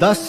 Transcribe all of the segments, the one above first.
10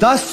10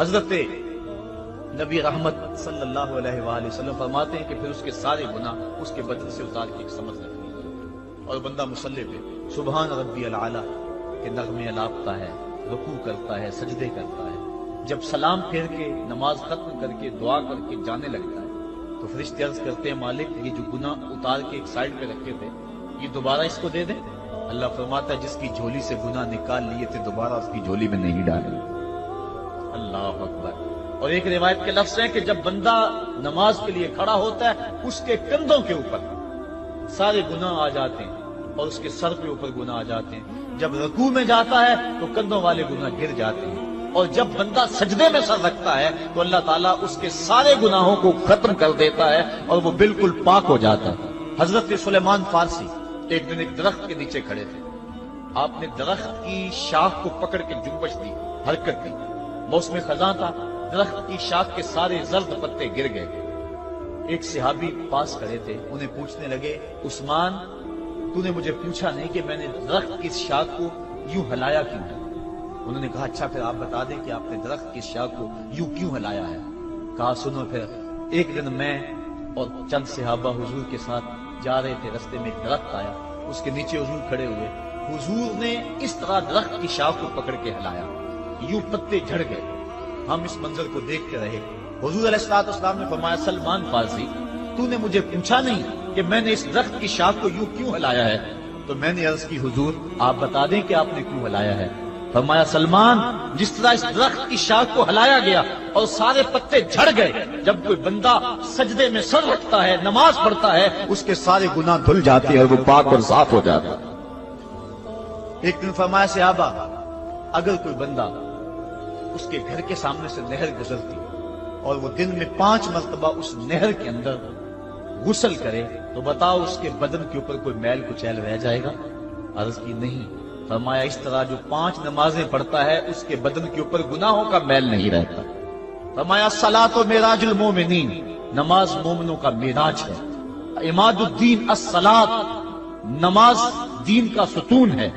حضرت نبی رحمت صلی اللہ علیہ وآلہ وسلم فرماتے ہیں کہ پھر اس کے سارے گناہ اس کے بدن سے اتار کے ایک سمت رکھنی ہے، اور بندہ مصلی پہ سبحان ربی العالی کے نغمے الاپتا ہے، رکوع کرتا ہے، سجدے کرتا ہے، جب سلام پھیر کے نماز ختم کر کے دعا کر کے جانے لگتا ہے تو فرشتے عرض کرتے ہیں مالک یہ جو گناہ اتار کے ایک سائڈ پہ رکھے تھے یہ دوبارہ اس کو دے دیں؟ اللہ فرماتا ہے جس کی جھولی سے گناہ نکال لیے تھے دوبارہ اس کی جھولی میں نہیں ڈالیں۔ اللہ اکبر۔ اور ایک روایت کے لفظ ہیں کہ جب بندہ نماز کے لیے کھڑا ہوتا ہے اس کے کندھوں کے اوپر سارے گناہ آ جاتے ہیں اور اس کے سر کے اوپر گناہ آ جاتے ہیں، جب رکوع میں جاتا ہے تو کندھوں والے گناہ گر جاتے ہیں، اور جب بندہ سجدے میں سر رکھتا ہے تو اللہ تعالیٰ اس کے سارے گناہوں کو ختم کر دیتا ہے اور وہ بالکل پاک ہو جاتا ہے۔ حضرت سلیمان فارسی ایک دن ایک درخت کے نیچے کھڑے تھے، آپ نے درخت کی شاخ کو پکڑ کے جنبش دی، حرکت دی، موسم خزاں تھا، درخت کی شاخ کے سارے زرد پتے گر گئے۔ ایک صحابی پاس کھڑے تھے، انہیں پوچھنے لگے عثمان تو نے مجھے پوچھا نہیں کہ میں نے درخت کی شاخ کو یوں ہلایا کیوں ہے؟ انہوں نے کہا اچھا پھر آپ بتا دیں کہ آپ نے درخت کی شاخ کو یوں کیوں ہلایا ہے؟ کہا سنو پھر، ایک دن میں اور چند صحابہ حضور کے ساتھ جا رہے تھے، رستے میں ایک درخت آیا، اس کے نیچے حضور کھڑے ہوئے، حضور نے اس طرح درخت کی شاخ کو پکڑ کے ہلایا، یوں پتے جھڑ گئے، ہم اس منظر کو دیکھتے رہے۔ حضور علیہ السلام نے فرمایا سلمان فارسی تو نے مجھے پوچھا نہیں کہ میں نے اس درخت کی شاخ کو یوں کیوں ہلایا ہے؟ تو میں نے عرض کی حضور آپ بتا دیں کہ آپ نے کیوں ہلایا ہے؟ فرمایا سلمان جس طرح اس درخت کی شاخ کو ہلایا گیا اور سارے پتے جھڑ گئے، جب کوئی بندہ سجدے میں سر رکھتا ہے نماز پڑھتا ہے اس کے سارے گناہ دھل جاتے ہیں اور وہ پاک اور صاف ہو جاتا ہے۔ ایک دن فرمایا صحابہ اگر کوئی بندہ اس کے گھر کے سامنے سے نہر گزرتی اور وہ دن میں 5 مرتبہ اس نہر کے اندر غسل کرے تو بتاؤ اس کے بدن کے اوپر کوئی میل کچیل رہ جائے گا؟ عرض کی نہیں۔ فرمایا اس طرح جو 5 نمازیں پڑھتا ہے اس کے بدن کے اوپر گناہوں کا میل نہیں رہتا۔ فرمایا الصلاۃ معراج المومنین، نماز مومنوں کا معراج ہے، عماد الدین الصلاۃ، نماز دین کا ستون ہے،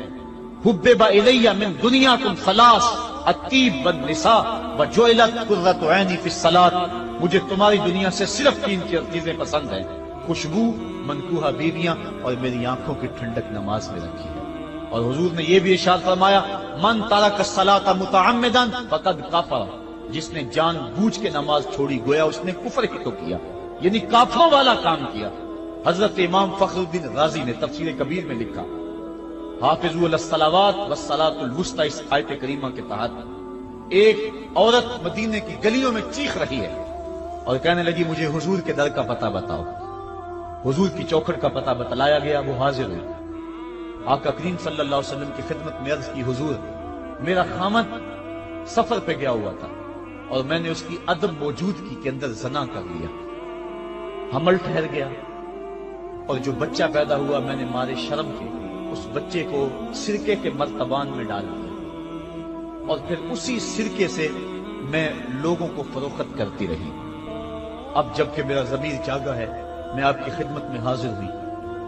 حبب الی من دنیاکم ثلاث الطیب والنساء وجعلت قرۃ عینی فی الصلاۃ، مجھے تمہاری دنیا سے صرف 3 چیزیں پسند ہیں، خوشبو، منکوحہ بیویاں اور میری آنکھوں کی ٹھنڈک نماز میں رکھی ہے۔ اور حضور نے یہ بھی ارشاد فرمایا من ترک الصلاۃ متعمدا فقد کفر، جس نے جان بوجھ کے نماز چھوڑی گویا اس نے کفر ہی تو کیا، یعنی کافروں والا کام کیا۔ حضرت امام فخر الدین رازی نے تفسیر کبیر میں لکھا حافظوا علی الصلوات والصلاۃ الوسطی، اس آیت کریمہ کے تحت ایک عورت مدینے کی گلیوں میں چیخ رہی ہے اور کہنے لگی مجھے حضور کے در کا پتہ بتاؤ۔ حضور کی چوکھٹ کا پتہ بتلایا گیا، وہ حاضر ہوئی، آقا کریم صلی اللہ علیہ وسلم کی خدمت میں عرض کی حضور میرا خامد سفر پہ گیا ہوا تھا اور میں نے اس کی عدم موجودگی کے اندر زنا کر لیا، حمل ٹھہر گیا اور جو بچہ پیدا ہوا میں نے مارے شرم کے اس بچے کو سرکے کے مرتبان میں ڈال دیا اور پھر اسی سرکے سے میں لوگوں کو فروخت کرتی رہی۔ اب جب کہ میرا ضمیر جاگا ہے میں آپ کی خدمت میں حاضر ہوئی،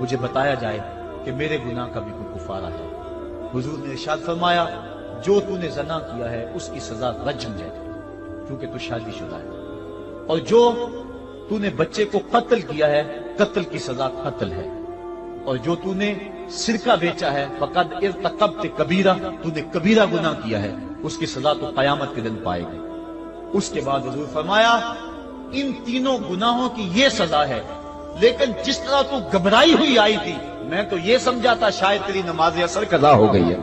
مجھے بتایا جائے کہ میرے گناہ کا بھی کوئی کفارہ ہے۔ حضور نے ارشاد فرمایا جو تو نے زنا کیا ہے اس کی سزا رجم ہے کیونکہ تو شادی شدہ ہے، اور جو تو نے بچے کو قتل کیا ہے قتل کی سزا قتل ہے، اور جو تو نے سرکہ بیچا ہے فقد ارتکبت کبیرہ، تو نے کبیرہ گناہ کیا ہے، اس کی سزا تو قیامت کے دن پائے گی۔ اس کے بعد حضور فرمایا ان تینوں گناہوں کی یہ سزا ہے، لیکن جس طرح تو گھبرائی ہوئی آئی تھی میں تو یہ سمجھا تھا شاید تیری نماز اثر قضا ہو گئی ہے۔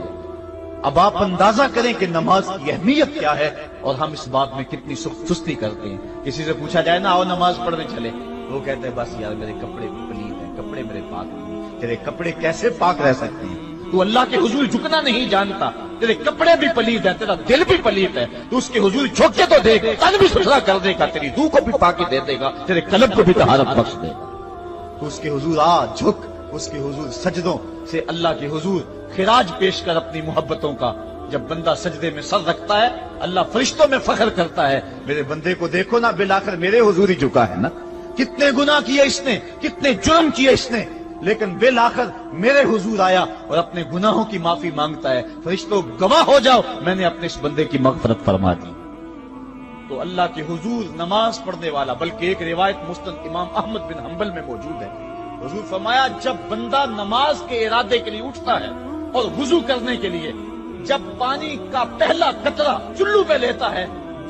اب آپ اندازہ کریں کہ نماز کی اہمیت کیا ہے اور ہم اس بات میں کتنی سستی کرتے ہیں۔ کسی سے پوچھا جائے نا آؤ نماز پڑھنے چلے، وہ کہتے ہیں بس یار میرے کپڑے پلید ہیں، کپڑے میرے پاک نہیں۔ تیرے کپڑے کیسے پاک رہ سکتے ہیں؟ تو اللہ کے حضور جھکنا نہیں جانتا، تیرے کپڑے بھی پلید ہیں، تیرا دل بھی پلید ہے، تو اس کے حضور جھک کے تو دیکھ، تن بھی ستھرا کر دے گا، تیری روح کو بھی پاکی دے دے گا، تیرے قلب کو بھی طہارت بخش دے گا۔ تو اس کے حضور آ جھک، اس کے حضور سجدوں سے اللہ کے حضور خراج پیش کر اپنی محبتوں کا۔ جب بندہ سجدے میں سر رکھتا ہے اللہ فرشتوں میں فخر کرتا ہے میرے بندے کو دیکھو نا بالآخر میرے حضور ہی جھکا ہے نا، کتنے گناہ کیے اس نے، کتنے جرم کیے اس نے، لیکن بالآخر میرے حضور آیا اور اپنے گناہوں کی معافی مانگتا ہے۔ فرشتوں گواہ ہو جاؤ میں نے اپنے اس بندے کی مغفرت فرما دی۔ تو اللہ کے حضور نماز پڑھنے والا، بلکہ ایک روایت مسند امام احمد بن حنبل میں موجود ہے، حضور فرمایا جب بندہ نماز کے ارادے کے لیے اٹھتا ہے اور وضو کرنے کے لیے جب پانی کا پہلا قطرہ چلو پہ لیتا ہے،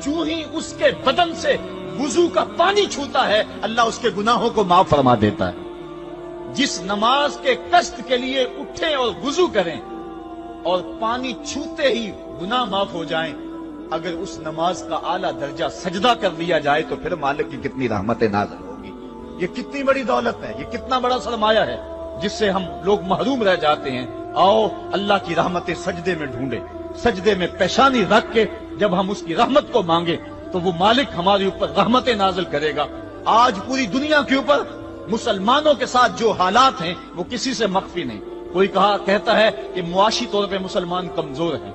جو ہی اس کے بدن سے وضو کا پانی چھوتا ہے اللہ اس کے گناہوں کو معاف فرما دیتا ہے۔ جس نماز کے قصد کے لیے اٹھیں اور وضو کریں اور پانی چھوتے ہی گناہ معاف ہو جائیں، اگر اس نماز کا اعلیٰ درجہ سجدہ کر لیا جائے تو پھر مالک کی کتنی رحمت نازل ہوگی۔ یہ کتنی بڑی دولت ہے، یہ کتنا بڑا سرمایہ ہے جس سے ہم لوگ محروم رہ جاتے ہیں۔ آؤ اللہ کی رحمتیں سجدے میں ڈھونڈے، سجدے میں پیشانی رکھ کے جب ہم اس کی رحمت کو مانگے تو وہ مالک ہمارے اوپر رحمتیں نازل کرے گا۔ آج پوری دنیا کے اوپر مسلمانوں کے ساتھ جو حالات ہیں وہ کسی سے مخفی نہیں۔ کوئی کہتا ہے کہ معاشی طور پہ مسلمان کمزور ہیں،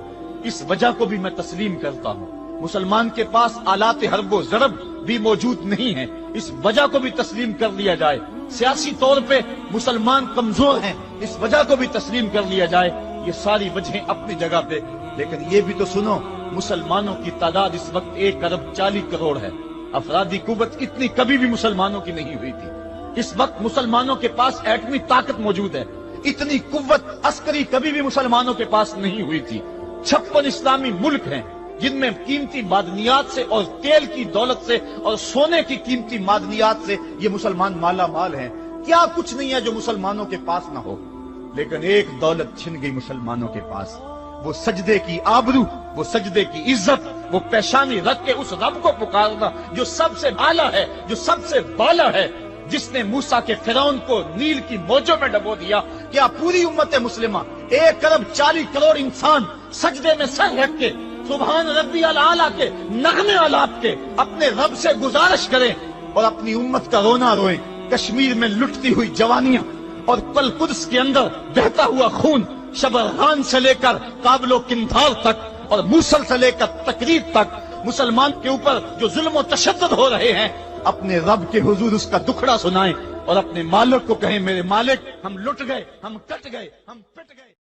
اس وجہ کو بھی میں تسلیم کرتا ہوں۔ مسلمان کے پاس آلات حرب و ضرب بھی موجود نہیں ہیں، اس وجہ کو بھی تسلیم کر لیا جائے۔ سیاسی طور پہ مسلمان کمزور ہیں، اس وجہ کو بھی تسلیم کر لیا جائے۔ یہ ساری وجہیں اپنی جگہ پہ، لیکن یہ بھی تو سنو مسلمانوں کی تعداد اس وقت 1 ارب 40 کروڑ ہے۔ افرادی قوت اتنی کبھی بھی مسلمانوں کی نہیں ہوئی تھی۔ اس وقت مسلمانوں کے پاس ایٹمی طاقت موجود ہے، اتنی قوت عسکری کبھی بھی مسلمانوں کے پاس نہیں ہوئی تھی۔ 56 اسلامی ملک ہیں جن میں قیمتی معدنیات سے اور تیل کی دولت سے اور سونے کی قیمتی معدنیات سے یہ مسلمان مالا مال ہیں۔ کیا کچھ نہیں ہے جو مسلمانوں کے پاس نہ ہو، لیکن ایک دولت چھن گئی مسلمانوں کے پاس، وہ سجدے کی آبرو، وہ سجدے کی عزت، وہ پیشانی رکھ کے اس رب کو پکارنا جو سب سے اعلیٰ ہے، جو سب سے بالا ہے، جس نے موسیٰ کے فرعون کو نیل کی موجوں میں ڈبو دیا۔ کیا پوری امت مسلمہ 1 ارب 40 کروڑ انسان سجدے میں سر رکھ کے سبحان ربی الاعلیٰ کے نغمے آلات کے اپنے رب سے گزارش کریں اور اپنی امت کا رونا روئیں؟ کشمیر میں لٹتی ہوئی جوانیاں اور پل قدس کے اندر بہتا ہوا خون، شبرغان سے لے کر کابل و قندھار تک اور موصل سے لے کر تقریب تک مسلمان کے اوپر جو ظلم و تشدد ہو رہے ہیں، اپنے رب کے حضور اس کا دکھڑا سنائیں اور اپنے مالک کو کہیں میرے مالک ہم لٹ گئے، ہم کٹ گئے، ہم پٹ گئے۔